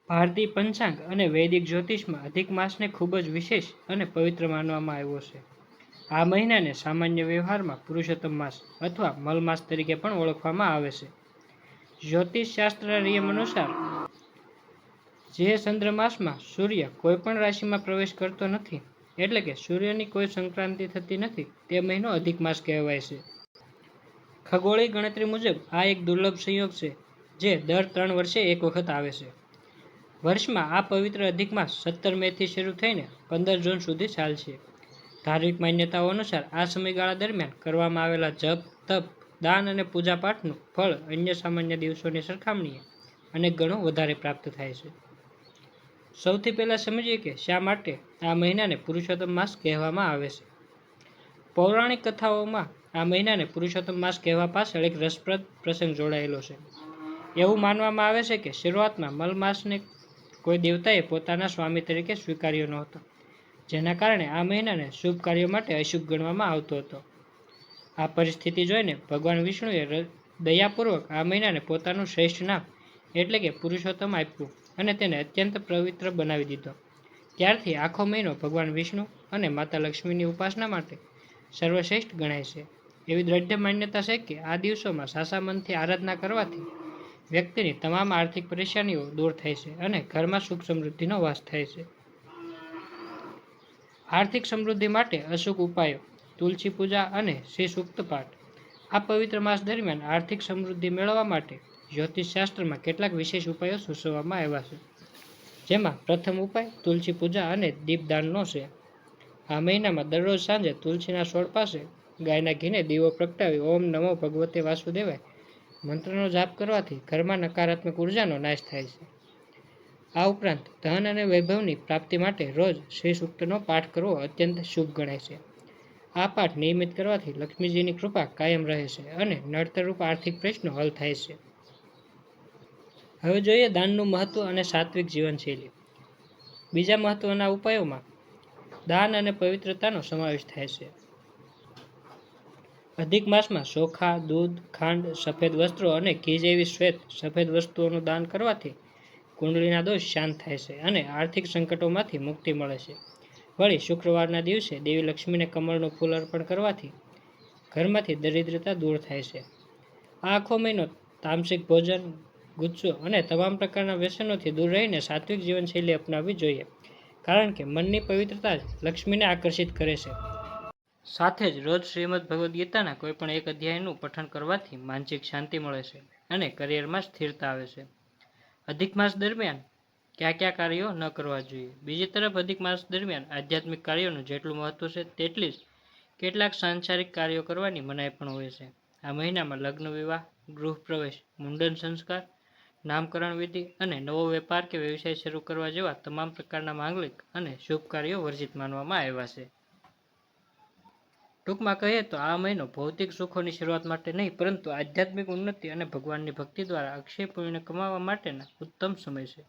ભારતીય પંચાંગ અને વૈદિક જ્યોતિષમાં અધિક માસને ખૂબ જ વિશેષ અને પવિત્ર માનવામાં આવ્યો છે. આ મહિનાને સામાન્ય વ્યવહારમાં પુરુષોત્તમ માસ અથવા મલ માસ તરીકે પણ ઓળખવામાં આવે છે. જ્યોતિષશાસ્ત્ર નિયમ અનુસાર જે ચંદ્રમાસમાં સૂર્ય કોઈ પણ રાશિમાં પ્રવેશ કરતો નથી, એટલે કે સૂર્યની કોઈ સંક્રાંતિ થતી નથી, તે મહિનો અધિક માસ કહેવાય છે. ખગોળીય ગણતરી મુજબ આ એક દુર્લભ સંયોગ છે જે દર 3 વર્ષે એક વખત આવે છે. વર્ષમાં આ પવિત્ર અધિક માસ 17 મેથી શરૂ થઈને 15 જૂન સુધી ચાલશે. ધાર્મિક માન્યતાઓ અનુસાર આ સમયગાળા દરમિયાન કરવામાં આવેલા જપ, તપ, દાન અને પૂજાપાઠનું ફળ અન્ય સામાન્ય દિવસોની સરખામણીએ અનેક ગણું વધારે પ્રાપ્ત થાય છે. સૌથી પહેલા સમજીએ કે શા માટે આ મહિનાને પુરુષોત્તમ માસ કહેવામાં આવે છે. પૌરાણિક કથાઓમાં આ મહિનાને પુરુષોત્તમ માસ કહેવા પાછળ એક રસપ્રદ પ્રસંગ જોડાયેલો છે. એવું માનવામાં આવે છે કે શરૂઆતમાં મલ માસને કોઈ દેવતાએ પોતાના સ્વામી તરીકે સ્વીકાર્યો નહોતો, જેના કારણે આ મહિનાને શુભ કાર્યો માટે અશુભ ગણવામાં આવતો હતો. આ પરિસ્થિતિ જોઈને ભગવાન વિષ્ણુએ દયાપૂર્વક આ મહિનાને પોતાનું શ્રેષ્ઠ નામ એટલે કે પુરુષોત્તમ આપ્યું અને તેને અત્યંત પવિત્ર બનાવી દીધો. ત્યારથી આખો મહિનો ભગવાન વિષ્ણુ અને માતા લક્ષ્મીની ઉપાસના માટે સર્વશ્રેષ્ઠ ગણાય છે. એવી દ્રઢ માન્યતા છે કે આ દિવસોમાં સાચા મનથી આરાધના કરવાથી વ્યક્તિની તમામ આર્થિક પરેશાનીઓ દૂર થાય છે અને ઘરમાં સુખ સમૃદ્ધિનો વાસ થાય છે. આર્થિક સમૃદ્ધિ માટે અચૂક ઉપાયો: તુલસી પૂજા અને શ્રી સૂક્ત પાઠ. આ પવિત્ર માસ દરમિયાન આર્થિક સમૃદ્ધિ મેળવવા માટે જ્યોતિષશાસ્ત્રમાં કેટલાક વિશેષ ઉપાયો સૂચવવામાં આવ્યા છે. જેમાં પ્રથમ ઉપાય તુલસી પૂજા અને દીપદાનનો છે. આ મહિનામાં દરરોજ સાંજે તુલસીના છોડ પાસે ગાયના ઘીને દીવો પ્રગટાવી ઓમ નમો ભગવતે વાસુદેવાય મંત્રનો જાપ કરવાથી ઘરમાં નકારાત્મક ઉર્જાનો નાશ થાય છે. આ ઉપરાંત ધન અને વૈભવની પ્રાપ્તિ માટે રોજ શ્રી સૂક્તનો પાઠ કરવો અત્યંત શુભ ગણાય છે. આ પાઠ નિયમિત કરવાથી લક્ષ્મીજીની કૃપા કાયમ રહે છે અને નડતરરૂપ આર્થિક પ્રશ્નો હલ થાય છે. હવે જોઈએ દાનનું મહત્વ અને સાત્વિક જીવનશૈલી. બીજા મહત્વના ઉપાયોમાં દાન અને પવિત્રતાનો સમાવેશ થાય છે. અધિક માસમાં ચોખા, દૂધ, ખાંડ, સફેદ વસ્ત્રો અને ઘી જેવી શ્વેત સફેદ વસ્તુઓનું દાન કરવાથી કુંડળીના દોષ શાંત થાય છે અને આર્થિક સંકટોમાંથી મુક્તિ મળે છે. વળી શુક્રવારના દિવસે દેવી લક્ષ્મીને કમળનું ફૂલ અર્પણ કરવાથી ઘરમાંથી દરિદ્રતા દૂર થાય છે. આ આખો મહિનો તામસિક ભોજન, ગુસ્સો અને તમામ પ્રકારના વ્યસનોથી દૂર રહીને સાત્વિક જીવનશૈલી અપનાવવી જોઈએ, કારણ કે મનની પવિત્રતા જ લક્ષ્મીને આકર્ષિત કરે છે. સાથે જ રોજ શ્રીમદ ભગવદ્ ગીતાના કોઈ પણ એક અધ્યાયનું પઠન કરવાથી માનસિક શાંતિ મળે છે અને કરિયરમાં સ્થિરતા આવે છે. અધિક માસ દરમિયાન કયા કયા કાર્યો ન કરવા જોઈએ? બીજી તરફ અધિક માસ દરમિયાન આધ્યાત્મિક કાર્યોનું જેટલું મહત્વ છે તેટલી જ કેટલાક સાંસારિક કાર્યો કરવાની મનાઈ પણ હોય છે. આ મહિનામાં લગ્ન, વિવાહ, ગૃહ પ્રવેશ, મુંડન સંસ્કાર, નામકરણ વિધિ અને નવો વેપાર કે વ્યવસાય શરૂ કરવા જેવા તમામ પ્રકારના માંગલિક અને શુભ કાર્યો વર્જિત માનવામાં આવ્યા છે. ટૂંકમાં કહીએ તો આ મહિનો ભૌતિક સુખોની શરૂઆત માટે નહીં, પરંતુ આધ્યાત્મિક ઉન્નતિ અને ભગવાનની ભક્તિ દ્વારા અક્ષય પુણ્ય કમાવવા માટેના ઉત્તમ સમય છે.